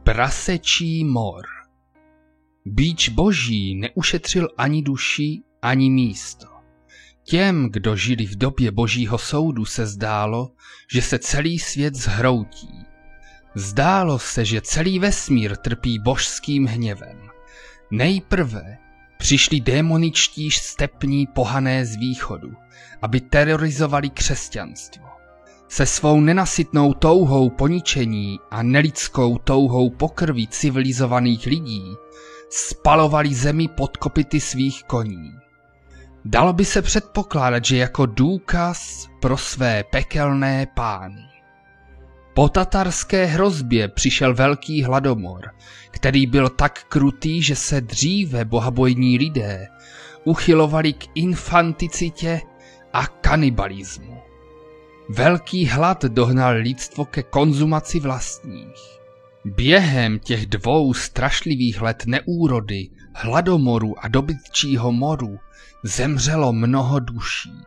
Prasečí mor. Bič boží neušetřil ani duši, ani místo. Těm, kdo žili v době božího soudu, se zdálo, že se celý svět zhroutí. Zdálo se, že celý vesmír trpí božským hněvem. Nejprve přišli démoničtí stepní pohané z východu, aby terorizovali křesťanstvo. Se svou nenasytnou touhou po ničení a nelidskou touhou po krvi civilizovaných lidí spalovali zemi pod kopyty svých koní. Dalo by se předpokládat, že jako důkaz pro své pekelné pány. Po tatarské hrozbě přišel velký hladomor, který byl tak krutý, že se dříve bohabojní lidé uchylovali k infanticitě a kanibalismu. Velký hlad dohnal lidstvo ke konzumaci vlastních. Během těch 2 strašlivých let neúrody, hladomoru a dobytčího moru zemřelo mnoho duší.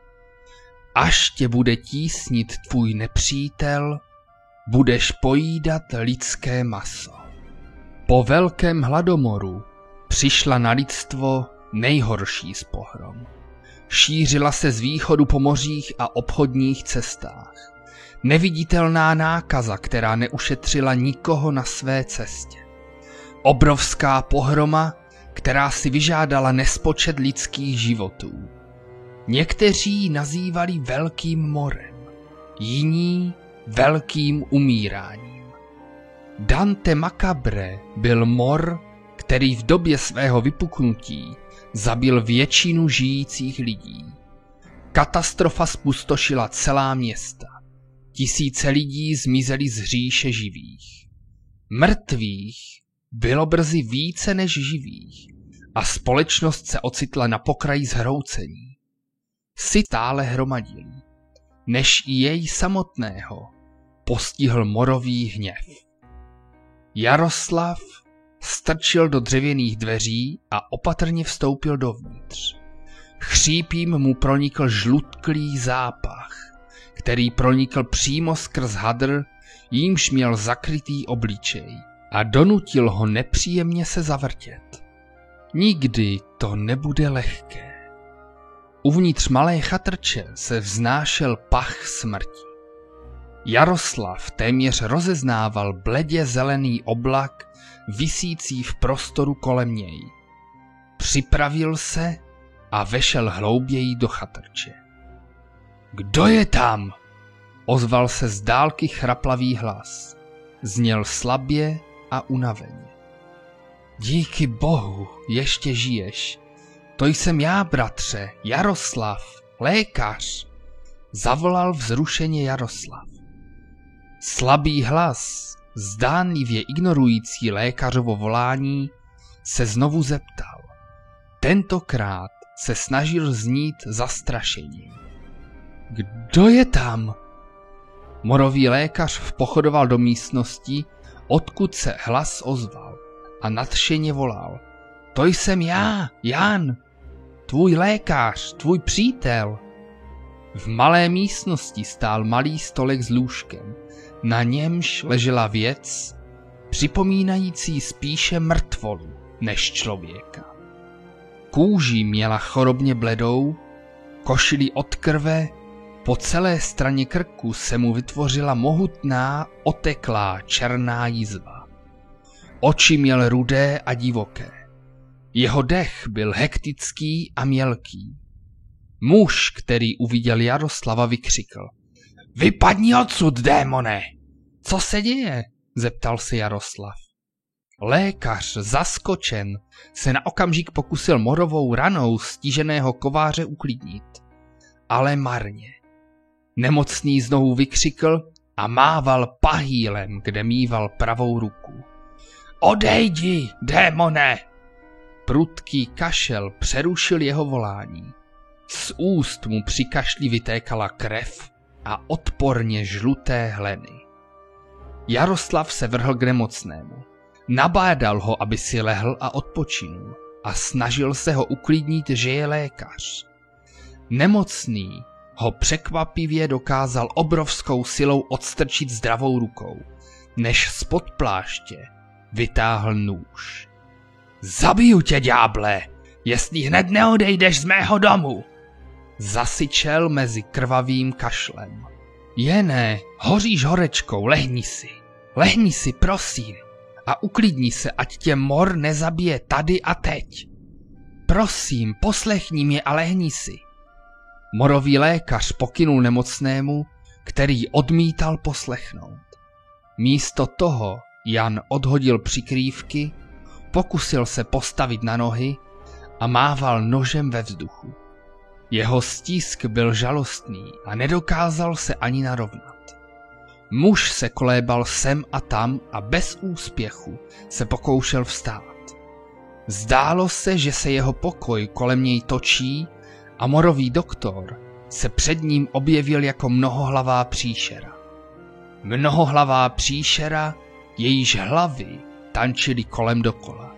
Až tě bude tísnit tvůj nepřítel, budeš pojídat lidské maso. Po velkém hladomoru přišla na lidstvo nejhorší z pohrom. Šířila se z východu po mořích a obchodních cestách. Neviditelná nákaza, která neušetřila nikoho na své cestě. Obrovská pohroma, která si vyžádala nespočet lidských životů. Někteří ji nazývali velkým morem, jiní velkým umíráním. Dante Macabre byl mor, který v době svého vypuknutí zabil většinu žijících lidí. Katastrofa zpustošila celá města. Tisíce lidí zmizely z říše živých. Mrtvých bylo brzy více než živých a společnost se ocitla na pokraji zhroucení. Si stále hromadili, než i jej samotného postihl morový hněv. Jaroslav strčil do dřevěných dveří a opatrně vstoupil dovnitř. Chřípím mu pronikl žlutklý zápach, který pronikl přímo skrz hadr, jímž měl zakrytý obličej, a donutil ho nepříjemně se zavrtět. Nikdy to nebude lehké. Uvnitř malé chatrče se vznášel pach smrti. Jaroslav téměř rozeznával bledě zelený oblak visící v prostoru kolem něj. Připravil se a vešel hlouběji do chatrče. Kdo je tam? Ozval se z dálky chraplavý hlas. Zněl slabě a unaveně. Díky bohu, ještě žiješ. To jsem já, bratře, Jaroslav, lékař, zavolal vzrušeně Jaroslav. Slabý hlas, zdánlivě ignorující lékařovo volání, se znovu zeptal. Tentokrát se snažil znít zastrašením. Kdo je tam? Morový lékař vpochodoval do místnosti, odkud se hlas ozval, a nadšeně volal. To jsem já, Jan, tvůj lékař, tvůj přítel. V malé místnosti stál malý stolek s lůžkem, na němž ležela věc, připomínající spíše mrtvolu než člověka. Kůži měla chorobně bledou, košili od krve, po celé straně krku se mu vytvořila mohutná, oteklá černá jizva. Oči měl rudé a divoké. Jeho dech byl hektický a mělký. Muž, který uviděl Jaroslava, vykřikl. Vypadni odsud, démone! Co se děje? Zeptal se Jaroslav. Lékař, zaskočen, se na okamžik pokusil morovou ranou stiženého kováře uklidnit. Ale marně. Nemocný znovu vykřikl a mával pahýlem, kde míval pravou ruku. Odejdi, démone! Prudký kašel přerušil jeho volání. Z úst mu při kašli vytékala krev a odporně žluté hleny. Jaroslav se vrhl k nemocnému. Nabádal ho, aby si lehl a odpočinul, a snažil se ho uklidnit, že je lékař. Nemocný ho překvapivě dokázal obrovskou silou odstrčit zdravou rukou, než spod pláště vytáhl nůž. Zabiju tě, ďáble, jestli hned neodejdeš z mého domu, zasyčel mezi krvavým kašlem. Jene, hoříš horečkou, lehni si, prosím, a uklidni se, ať tě mor nezabije tady a teď. Prosím, poslechni mě a lehni si. Morový lékař pokynul nemocnému, který odmítal poslechnout. Místo toho Jan odhodil přikrývky, pokusil se postavit na nohy a mával nožem ve vzduchu. Jeho stisk byl žalostný a nedokázal se ani narovnat. Muž se kolébal sem a tam a bez úspěchu se pokoušel vstát. Zdálo se, že se jeho pokoj kolem něj točí a morový doktor se před ním objevil jako mnohohlavá příšera. Mnohohlavá příšera, jejíž hlavy tančily kolem dokola.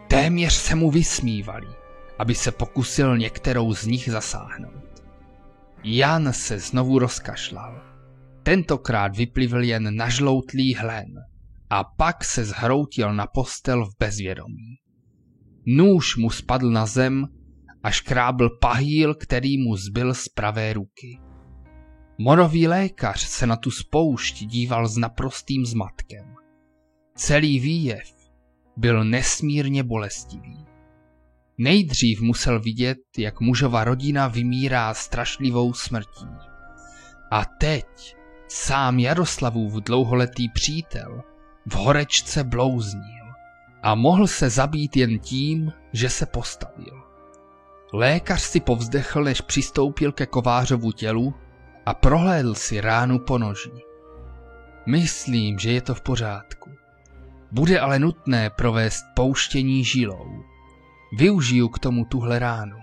Téměř se mu vysmívali, aby se pokusil některou z nich zasáhnout. Jan se znovu rozkašlal. Tentokrát vyplivl jen nažloutlý hlen a pak se zhroutil na postel v bezvědomí. Nůž mu spadl na zem a škrábl pahýl, který mu zbyl z pravé ruky. Morový lékař se na tu spoušť díval s naprostým zmatkem. Celý výjev byl nesmírně bolestivý. Nejdřív musel vidět, jak mužova rodina vymírá strašlivou smrtí. A teď sám Jaroslavův dlouholetý přítel v horečce blouznil a mohl se zabít jen tím, že se postavil. Lékař si povzdechl, než přistoupil ke kovářovu tělu a prohlédl si ránu po noži. Myslím, že je to v pořádku. Bude ale nutné provést pouštění žilou. Využiju k tomu tuhle ránu.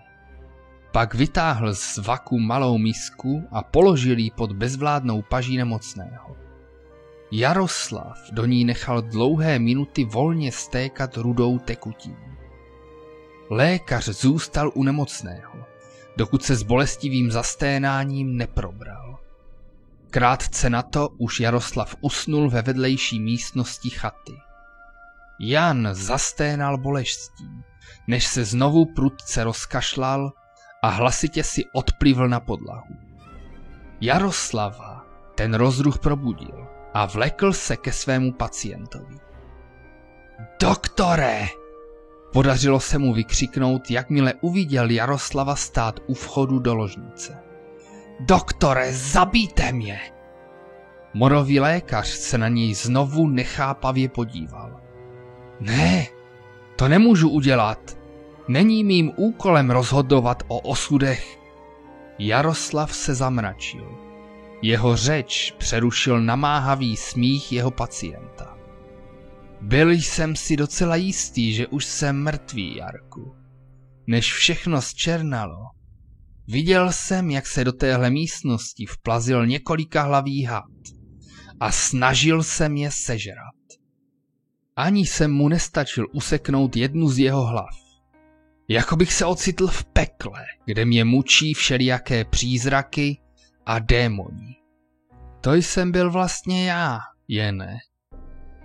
Pak vytáhl z vaku malou misku a položil ji pod bezvládnou paží nemocného. Jaroslav do ní nechal dlouhé minuty volně stékat rudou tekutinou. Lékař zůstal u nemocného, dokud se s bolestivým zasténáním neprobral. Krátce na to už Jaroslav usnul ve vedlejší místnosti chaty. Jan zasténal bolestí, než se znovu prudce rozkašlal a hlasitě si odplivl na podlahu. Jaroslava ten rozruch probudil a vlekl se ke svému pacientovi. Doktore! Podařilo se mu vykřiknout, jakmile uviděl Jaroslava stát u vchodu do ložnice. Doktore, zabijte mě! Morový lékař se na něj znovu nechápavě podíval. Ne, to nemůžu udělat. Není mým úkolem rozhodovat o osudech. Jaroslav se zamračil. Jeho řeč přerušil namáhavý smích jeho pacienta. Byl jsem si docela jistý, že už jsem mrtvý, Jarku. Než všechno zčernalo, viděl jsem, jak se do téhle místnosti vplazil několikahlavý had a snažil se mě sežrat. Ani jsem mu nestačil useknout jednu z jeho hlav. Jako bych se ocitl v pekle, kde mě mučí všelijaké přízraky a démoni. To jsem byl vlastně já, Jene.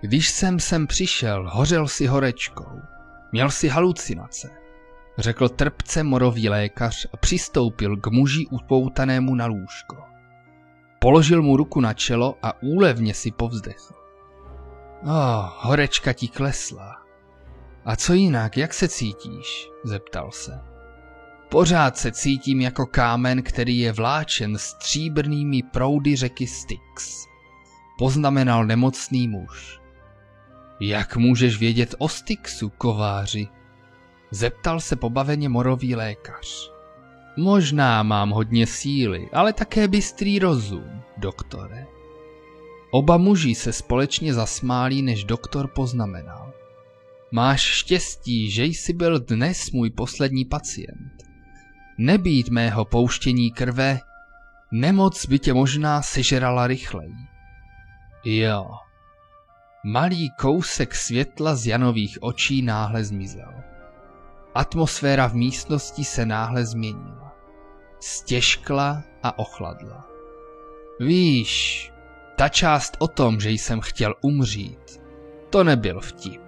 Když jsem sem přišel, hořel si horečkou, měl si halucinace, řekl trpce morový lékař a přistoupil k muži upoutanému na lůžko. Položil mu ruku na čelo a úlevně si povzdechl. Horečka ti klesla. A co jinak, jak se cítíš? Zeptal se. Pořád se cítím jako kámen, který je vláčen stříbrnými proudy řeky Styx, poznamenal nemocný muž. Jak můžeš vědět o Styxu, kováři? Zeptal se pobaveně morový lékař. Možná mám hodně síly, ale také bystrý rozum, doktore. Oba muži se společně zasmáli, než doktor poznamenal. Máš štěstí, že jsi byl dnes můj poslední pacient. Nebýt mého pouštění krve, nemoc by tě možná sežrala rychleji. Jo. Malý kousek světla z Janových očí náhle zmizel. Atmosféra v místnosti se náhle změnila. Stěžkla a ochladla. Víš, ta část o tom, že jsem chtěl umřít, To nebyl vtip.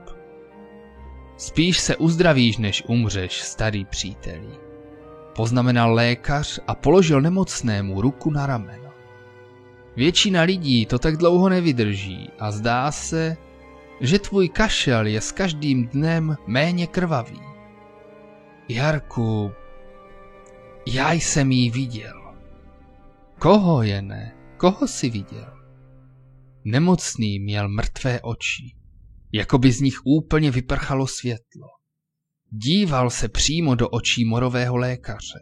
Spíš se uzdravíš, než umřeš, starý příteli, poznamenal lékař a položil nemocnému ruku na rameno. Většina lidí to tak dlouho nevydrží a zdá se, že tvůj kašel je s každým dnem méně krvavý. Jarku, já jsem jí viděl. Koho jen? Koho jsi viděl? Nemocný měl mrtvé oči, jako by z nich úplně vyprchalo světlo. Díval se přímo do očí morového lékaře,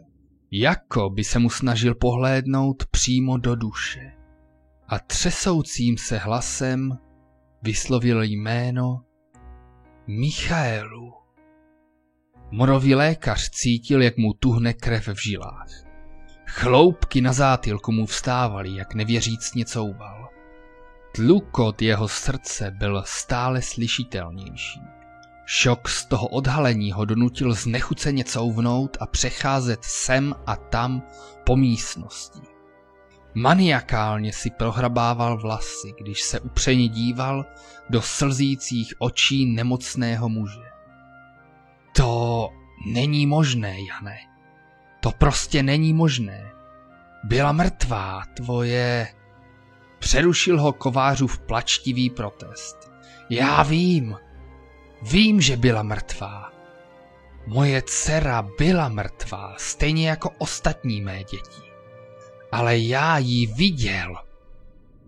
jako by se mu snažil pohlédnout přímo do duše. A třesoucím se hlasem vyslovil jméno Michaelu. Morový lékař cítil, jak mu tuhne krev v žilách. Chloupky na zátylku mu vstávaly, jak nevěřícně couval. Tlukot jeho srdce byl stále slyšitelnější. Šok z toho odhalení ho donutil znechuceně couvnout a přecházet sem a tam po místnosti. Maniakálně si prohrabával vlasy, když se upřeně díval do slzících očí nemocného muže. To není možné, Jane. To prostě není možné. Byla mrtvá, tvoje... Přerušil ho kovářův plačtivý protest. Já vím, že byla mrtvá. Moje dcera byla mrtvá, stejně jako ostatní mé děti. Ale já ji viděl.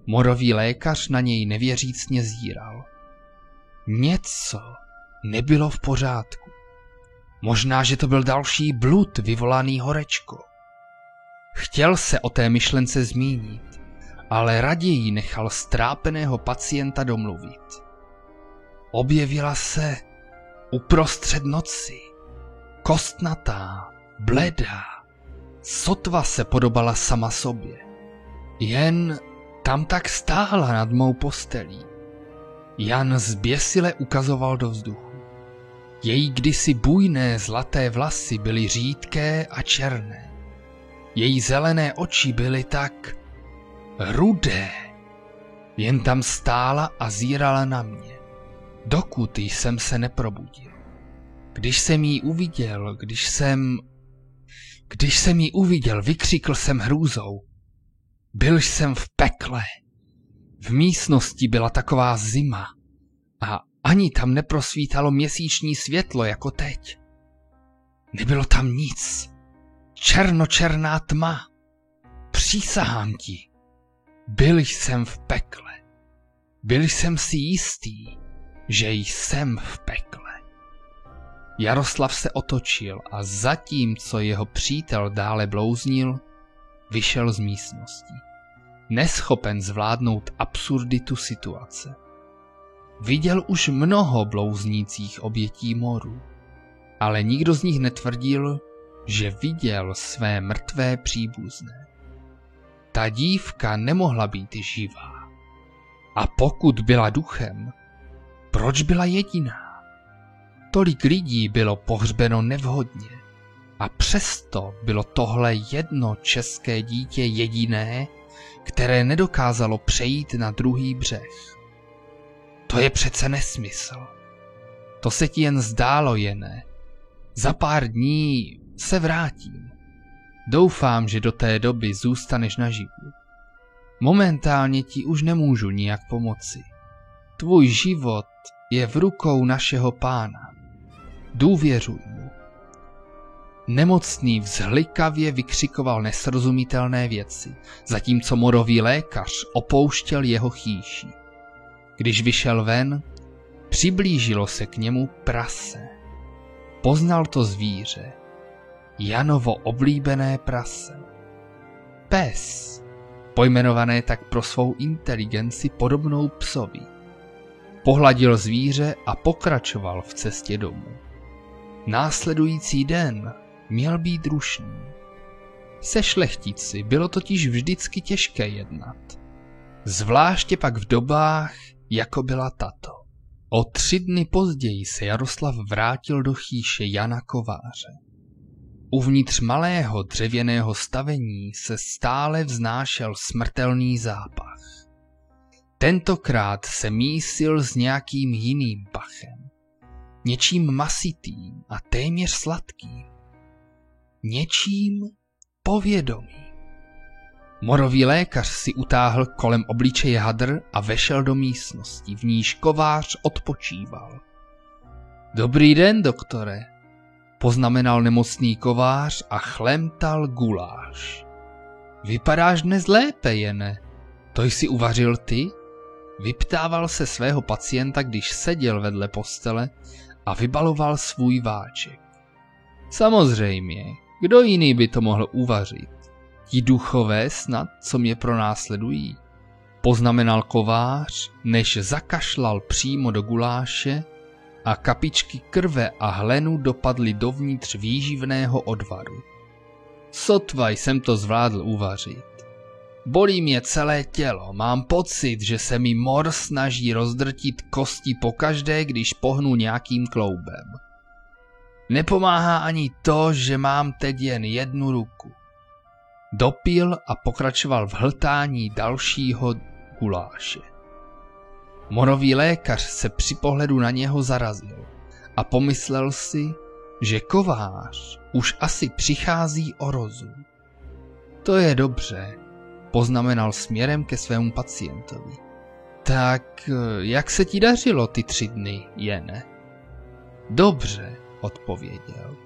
Morový lékař na něj nevěřícně zíral. Něco nebylo v pořádku. Možná, že to byl další blud vyvolaný horečkou. Chtěl se o té myšlence zmínit, ale raději nechal strápeného pacienta domluvit. Objevila se uprostřed noci, kostnatá, bledá, sotva se podobala sama sobě. Jen tam tak stála nad mou postelí. Jan zběsile ukazoval do vzduchu. Její kdysi bujné zlaté vlasy byly řídké a černé. Její zelené oči byly tak rudé. Jen tam stála a zírala na mě, dokud jsem se neprobudil. Když jsem ji uviděl, vykřikl jsem hrůzou. Byl jsem v pekle. V místnosti byla taková zima a ani tam neprosvítalo měsíční světlo jako teď. Nebylo tam nic. Černočerná tma. Přísahám ti. Byl jsem v pekle. Byl jsem si jistý, že jsem v pekle. Jaroslav se otočil a zatímco jeho přítel dále blouznil, vyšel z místnosti. Neschopen zvládnout absurditu situace. Viděl už mnoho blouznících obětí moru, ale nikdo z nich netvrdil, že viděl své mrtvé příbuzné. Ta dívka nemohla být živá. A pokud byla duchem, proč byla jediná? Tolik lidí bylo pohřbeno nevhodně a přesto bylo tohle jedno české dítě jediné, které nedokázalo přejít na druhý břeh. To je přece nesmysl. To se ti jen zdálo, Jene. Za pár dní se vrátím. Doufám, že do té doby zůstaneš naživu. Momentálně ti už nemůžu nijak pomoci. Tvůj život je v rukou našeho Pána. Důvěřuj mu. Nemocný vzhlikavě vykřikoval nesrozumitelné věci, zatímco morový lékař opouštěl jeho chýši. Když vyšel ven, přiblížilo se k němu prase. Poznal to zvíře. Janovo oblíbené prase. Pes, pojmenované tak pro svou inteligenci podobnou psovi. Pohladil zvíře a pokračoval v cestě domů. Následující den měl být rušný. Se šlechtici bylo totiž vždycky těžké jednat. Zvláště pak v dobách, jako byla tato. O 3 dny později se Jaroslav vrátil do chýše Jana Kováře. Uvnitř malého dřevěného stavení se stále vznášel smrtelný zápach. tentokrát se mísil s nějakým jiným pachem. Něčím masitým a téměř sladkým. Něčím povědomým. Morový lékař si utáhl kolem obličeje hadr a vešel do místnosti, v níž kovář odpočíval. Dobrý den, doktore, poznamenal nemocný kovář a chlemtal guláš. Vypadáš dnes lépe, Jene. To jsi uvařil ty? Vyptával se svého pacienta, když seděl vedle postele a vybaloval svůj váček. Samozřejmě, kdo jiný by to mohl uvařit? Ti duchové snad, co mě pronásledují? Poznamenal kovář, než zakašlal přímo do guláše a kapičky krve a hlenu dopadly dovnitř výživného odvaru. Sotva jsem to zvládl uvařit. Bolí mě celé tělo, mám pocit, že se mi mor snaží rozdrtit kosti pokaždé, když pohnu nějakým kloubem. Nepomáhá ani to, že mám teď jen jednu ruku. Dopil a pokračoval v hltání dalšího guláše. Morový lékař se při pohledu na něho zarazil a pomyslel si, že kovář už asi přichází o rozum. To je dobře, poznamenal směrem ke svému pacientovi. Tak jak se ti dařilo ty 3 dny, Jene? Dobře, odpověděl.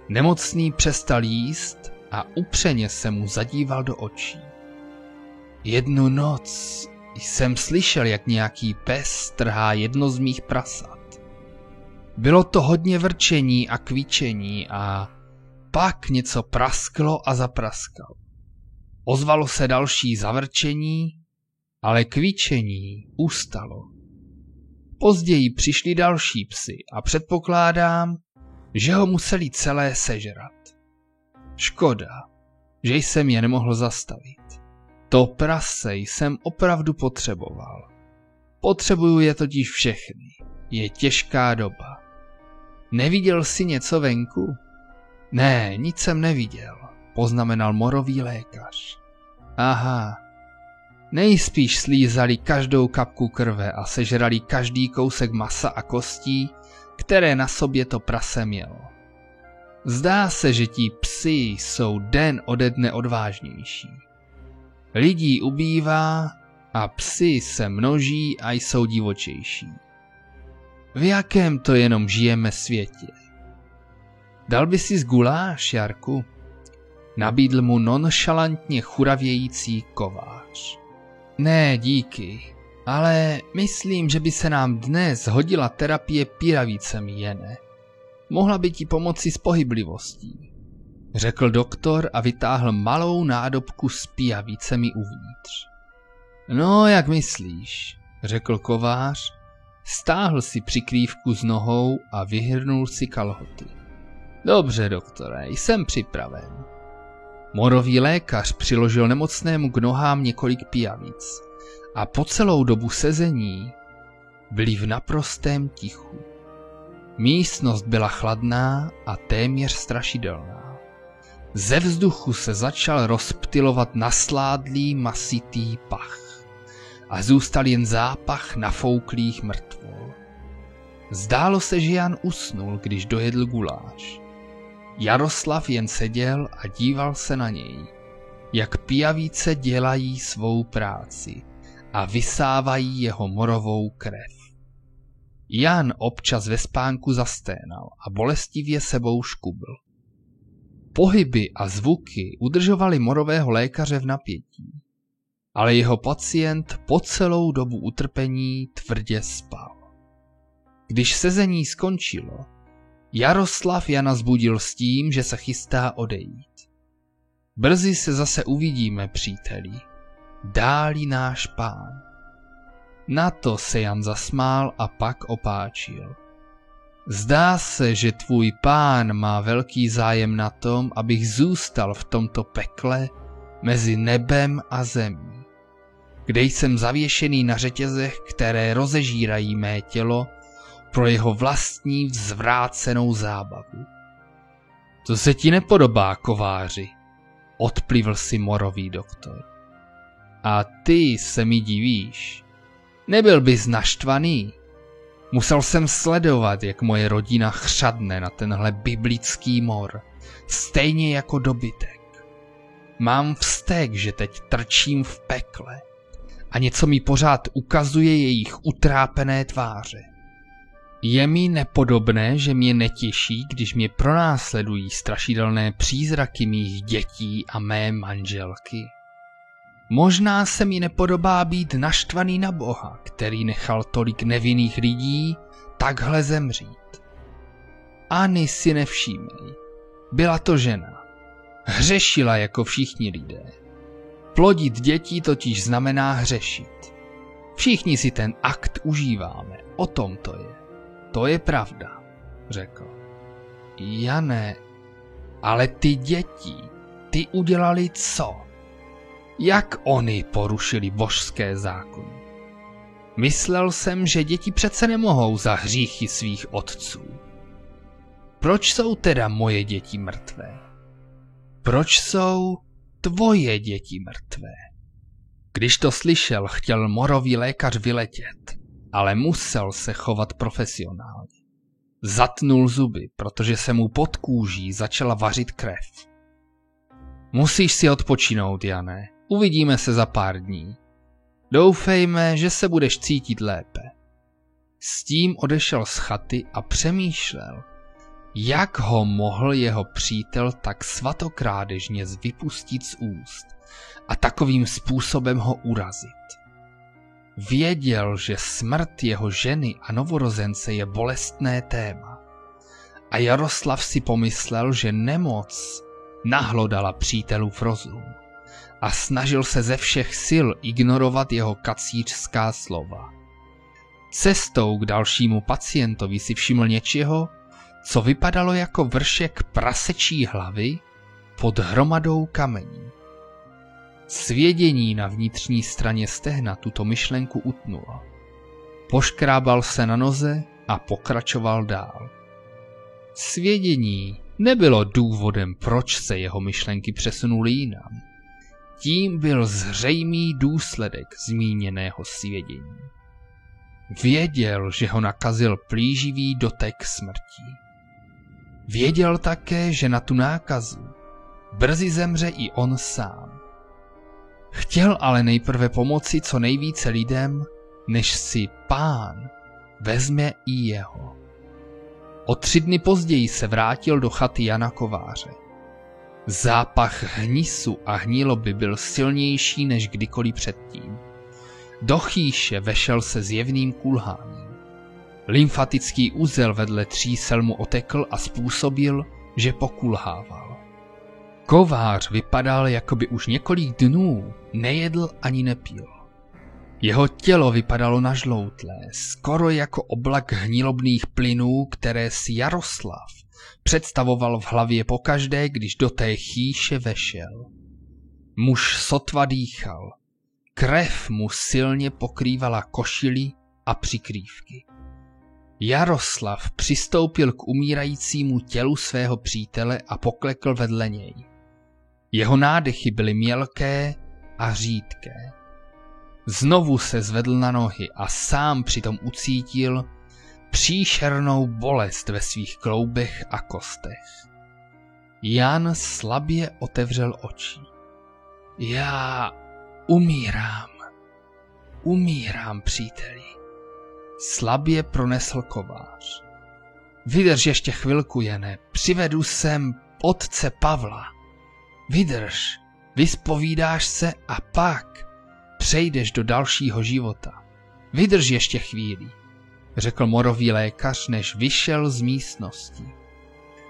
Nemocný přestal jíst a upřeně se mu zadíval do očí. Jednu noc jsem slyšel, jak nějaký pes trhá jedno z mých prasat. Bylo to hodně vrčení a kvíčení a pak něco prasklo a zapraskalo. Ozvalo se další zavrčení, ale kvíčení ustalo. Později přišli další psy a předpokládám, že ho museli celé sežrat. Škoda, že jsem je nemohl zastavit. To prase jsem opravdu potřeboval. Potřebuju je totiž všechny. Je těžká doba. Neviděl jsi něco venku? Ne, nic jsem neviděl, poznamenal morový lékař. Aha, nejspíš slízali každou kapku krve a sežrali každý kousek masa a kostí, které na sobě to prase mělo. Zdá se, že ti psi jsou den ode dne odvážnější. Lidí ubývá a psi se množí a jsou divočejší. V jakém to jenom žijeme světě? Dal by si z guláš, Jarku? Nabídl mu nonšalantně churavějící kovář. Ne, díky, ale myslím, že by se nám dnes hodila terapie píravicemi, Jene. Mohla by ti pomoci s pohyblivostí, řekl doktor a vytáhl malou nádobku s pijavicemi uvnitř. No, jak myslíš, řekl kovář, stáhl si přikrývku z nohou a vyhrnul si kalhoty. Dobře, doktore, jsem připraven. Morový lékař přiložil nemocnému k nohám několik pijavic a po celou dobu sezení byli v naprostém tichu. Místnost byla chladná a téměř strašidelná. Ze vzduchu se začal rozptylovat nasládlý masitý pach a zůstal jen zápach nafouklých mrtvol. Zdálo se, že Jan usnul, když dojedl guláš. Jaroslav jen seděl a díval se na něj, jak pijavice dělají svou práci a vysávají jeho morovou krev. Jan občas ve spánku zasténal a bolestivě sebou škubl. Pohyby a zvuky udržovaly morového lékaře v napětí, ale jeho pacient po celou dobu utrpení tvrdě spal. Když sezení skončilo, Jaroslav Jana zbudil s tím, že se chystá odejít. Brzy se zase uvidíme, příteli, dálí náš pán. Na to se Jan zasmál a pak opáčil. Zdá se, že tvůj pán má velký zájem na tom, abych zůstal v tomto pekle mezi nebem a zemí, kde jsem zavěšený na řetězech, které rozežírají mé tělo pro jeho vlastní vzvrácenou zábavu. To se ti nepodobá, kováři, odplivl si morový doktor. A ty se mi divíš, Nebyl bys naštvaný? Musel jsem sledovat, jak moje rodina chřadne na tenhle biblický mor, stejně jako dobytek. Mám vztek, že teď trčím v pekle a něco mi pořád ukazuje jejich utrápené tváře. Je mi nepodobné, že mě netěší, když mě pronásledují strašidelné přízraky mých dětí a mé manželky. Možná se mi nepodobá být naštvaný na Boha, který nechal tolik nevinných lidí takhle zemřít. Ani si nevšímej. Byla to žena. Hřešila jako všichni lidé. Plodit děti totiž znamená hřešit. Všichni si ten akt užíváme, o tom to je. To je pravda, řekl. Jane, ale ty děti, ty udělali co? Jak oni porušili božské zákony? Myslel jsem, že děti přece nemohou za hříchy svých otců. Proč jsou teda moje děti mrtvé? Proč jsou tvoje děti mrtvé? Když to slyšel, chtěl morový lékař vyletět, ale musel se chovat profesionálně. Zatnul zuby, protože se mu pod kůží začala vařit krev. Musíš si odpočinout, Jane. Uvidíme se za pár dní. Doufejme, že se budeš cítit lépe. S tím odešel z chaty a přemýšlel, jak ho mohl jeho přítel tak svatokrádežně vypustit z úst a takovým způsobem ho urazit. Věděl, že smrt jeho ženy a novorozence je bolestné téma. A Jaroslav si pomyslel, že nemoc nahlodala přítelův rozum a snažil se ze všech sil ignorovat jeho kacířská slova. Cestou k dalšímu pacientovi si všiml něčeho, co vypadalo jako vršek prasečí hlavy pod hromadou kamení. Svědění na vnitřní straně stehna tuto myšlenku utnulo. Poškrábal se na noze a pokračoval dál. Svědění nebylo důvodem, proč se jeho myšlenky přesunuly jinam. Tím byl zřejmý důsledek zmíněného svědění. Věděl, že ho nakazil plíživý dotek smrti. Věděl také, že na tu nákazu brzy zemře i on sám. Chtěl ale nejprve pomoci co nejvíce lidem, než si Pán vezme i jeho. O 3 dny později se vrátil do chaty Jana Kováře. Zápach hnisu a hniloby byl silnější než kdykoliv předtím. Do chýše vešel se zjevným kulháním. Lymfatický uzel vedle třísel mu otekl a způsobil, že pokulhával. Kovář vypadal, jako by už několik dnů nejedl ani nepil. Jeho tělo vypadalo nažloutlé, skoro jako oblak hnilobných plynů, které si Jaroslav představoval v hlavě pokaždé, když do té chýše vešel. Muž sotva dýchal. Krev mu silně pokrývala košili a přikrývky. Jaroslav přistoupil k umírajícímu tělu svého přítele a poklekl vedle něj. Jeho nádechy byly mělké a řídké. Znovu se zvedl na nohy a sám přitom ucítil příšernou bolest ve svých kloubech a kostech. Jan slabě otevřel oči. Já umírám, příteli. Slabě pronesl Kovář. Vydrž ještě chvilku, Jane, přivedu sem otce Pavla. Vydrž, vyspovídáš se a pak přejdeš do dalšího života. Vydrž ještě chvíli, řekl morový lékař, než vyšel z místnosti.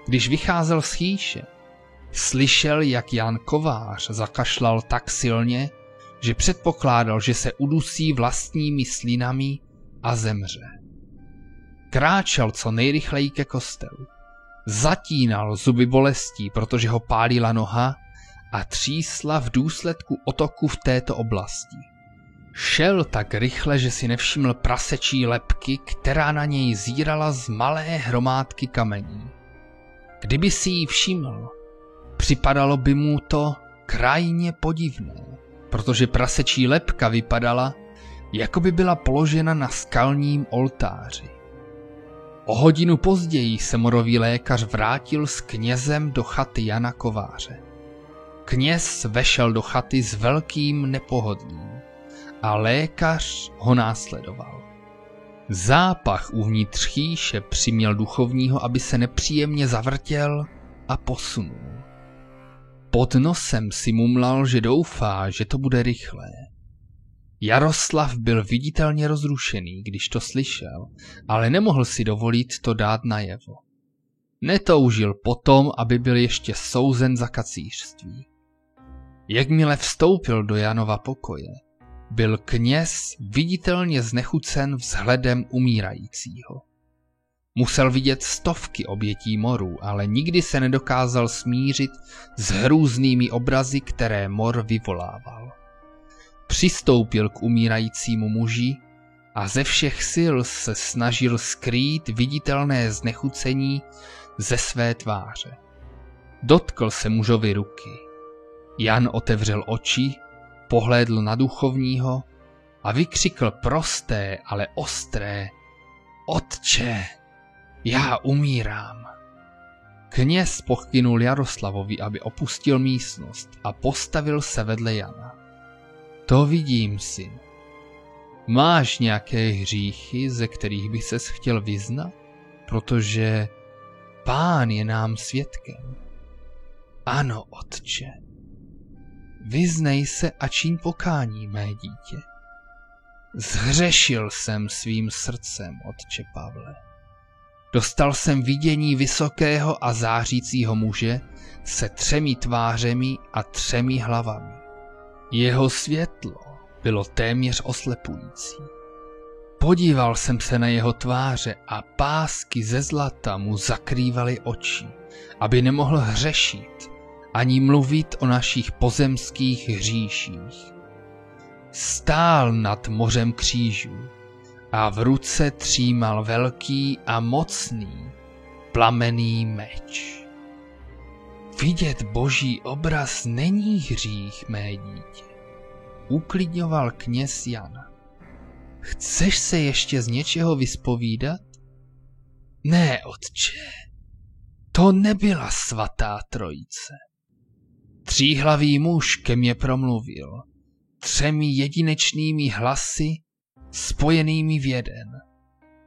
Když vycházel z chýše, slyšel, jak Jan Kovář zakašlal tak silně, že předpokládal, že se udusí vlastními slinami a zemře. Kráčel co nejrychleji ke kostelu. Zatínal zuby bolestí, protože ho pálila noha a třísla v důsledku otoku v této oblasti. Šel tak rychle, že si nevšiml prasečí lebky, která na něj zírala z malé hromádky kamení. Kdyby si ji všiml, připadalo by mu to krajně podivné, protože prasečí lebka vypadala, jako by byla položena na skalním oltáři. O hodinu později se morový lékař vrátil s knězem do chaty Jana Kováře. Kněz vešel do chaty s velkým nepohodlím a lékař ho následoval. Zápach uvnitř chýše přiměl duchovního, aby se nepříjemně zavrtěl a posunul. Pod nosem si mumlal, že doufá, že to bude rychlé. Jaroslav byl viditelně rozrušený, když to slyšel, ale nemohl si dovolit to dát najevo. Netoužil potom, aby byl ještě souzen za kacířství. Jakmile vstoupil do Janova pokoje, byl kněz viditelně znechucen vzhledem umírajícího. Musel vidět stovky obětí morů, ale nikdy se nedokázal smířit s hrůznými obrazy, které mor vyvolával. Přistoupil k umírajícímu muži a ze všech sil se snažil skrýt viditelné znechucení ze své tváře. Dotkl se mužovi ruky. Jan otevřel oči, pohlédl na duchovního a vykřikl prosté, ale ostré: Otče, já umírám. Kněz pokynul Jaroslavovi, aby opustil místnost a postavil se vedle Jana. To vidím, syn. Máš nějaké hříchy, ze kterých by ses chtěl vyznat? Protože Pán je nám svědkem. Ano, otče. Vyznej se a čiň pokání, mé dítě. Zhřešil jsem svým srdcem, otče Pavle. Dostal jsem vidění vysokého a zářícího muže se 3 tvářemi a 3 hlavami. Jeho světlo bylo téměř oslepující. Podíval jsem se na jeho tváře a pásky ze zlata mu zakrývaly oči, aby nemohl hřešit ani mluvit o našich pozemských hříších. Stál nad mořem křížů a v ruce třímal velký a mocný plamenný meč. Vidět boží obraz není hřích, mé dítě, uklidňoval kněz Jan. Chceš se ještě z něčeho vyspovídat? Ne, otče, to nebyla svatá trojice. Tříhlavý muž ke mně promluvil 3 jedinečnými hlasy spojenými v jeden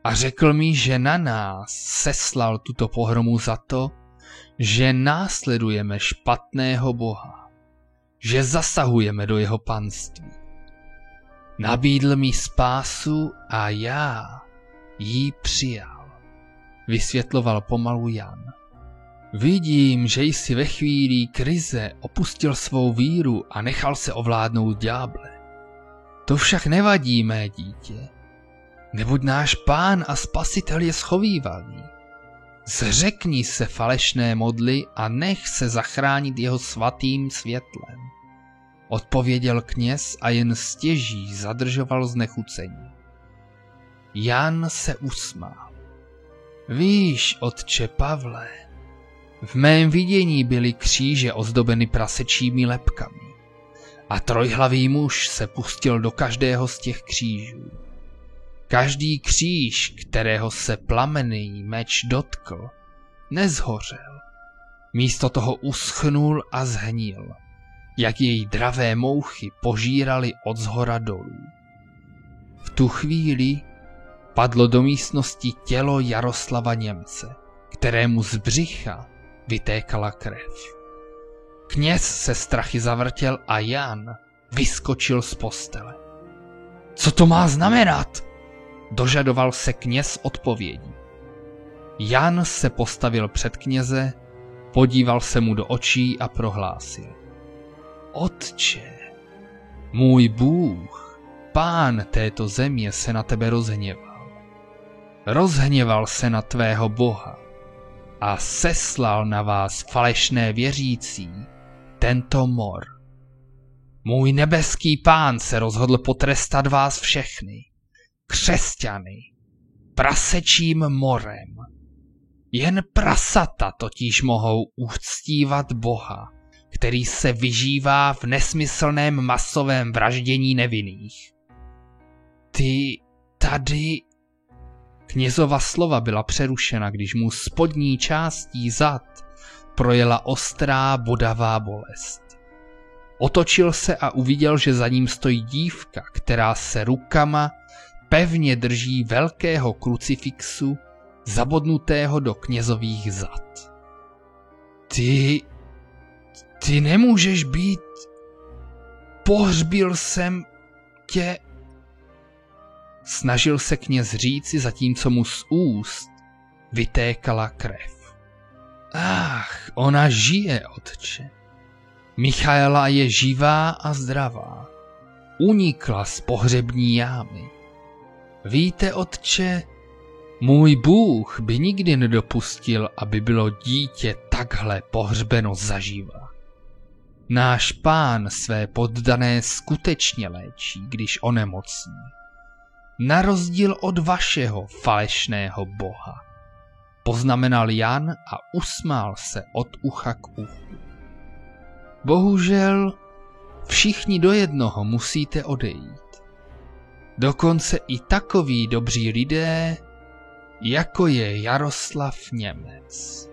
a řekl mi, že na nás seslal tuto pohromu za to, že následujeme špatného Boha, že zasahujeme do jeho panství. Nabídl mi spásu a já ji přijal, vysvětloval pomalu Jan. Vidím, že jsi ve chvíli krize opustil svou víru a nechal se ovládnout ďáble. To však nevadí, mé dítě, neboť náš Pán a Spasitel je schovívavý. Zřekni se falešné modly a nech se zachránit jeho svatým světlem, odpověděl kněz a jen stěží zadržoval znechucení. Jan se usmál. Víš, otče Pavle, v mém vidění byly kříže ozdobeny prasečími lebkami a trojhlavý muž se pustil do každého z těch křížů. Každý kříž, kterého se plamenný meč dotkl, nezhořel. Místo toho uschnul a zhnil, jak jej dravé mouchy požíraly od zhora dolů. V tu chvíli padlo do místnosti tělo Jaroslava Němce, kterému z břicha vytékala krev. Kněz se strachy zavrtěl a Jan vyskočil z postele. Co to má znamenat? Dožadoval se kněz odpovědí. Jan se postavil před kněze, podíval se mu do očí a prohlásil. Otče, můj Bůh, Pán této země se na tebe rozhněval. Rozhněval se na tvého Boha a seslal na vás falešné věřící tento mor. Můj nebeský Pán se rozhodl potrestat vás všechny, křesťany, prasečím morem. Jen prasata totiž mohou uctívat Boha, který se vyžívá v nesmyslném masovém vraždění nevinných. Ty tady... Knězova slova byla přerušena, když mu spodní částí zad projela ostrá bodavá bolest. Otočil se a uviděl, že za ním stojí dívka, která se rukama pevně drží velkého krucifixu zabodnutého do knězových zad. Ty nemůžeš být... Pohřbil jsem tě... Snažil se kněz říci, zatímco mu z úst vytékala krev. Ach, ona žije, otče. Michaela je živá a zdravá. Unikla z pohřební jámy. Víte, otče, můj Bůh by nikdy nedopustil, aby bylo dítě takhle pohřbeno zaživa. Náš Pán své poddané skutečně léčí, když onemocní. Na rozdíl od vašeho falešného boha. Poznamenal Jan a usmál se od ucha k uchu. Bohužel všichni do jednoho musíte odejít. Dokonce i takoví dobří lidé, jako je Jaroslav Němec.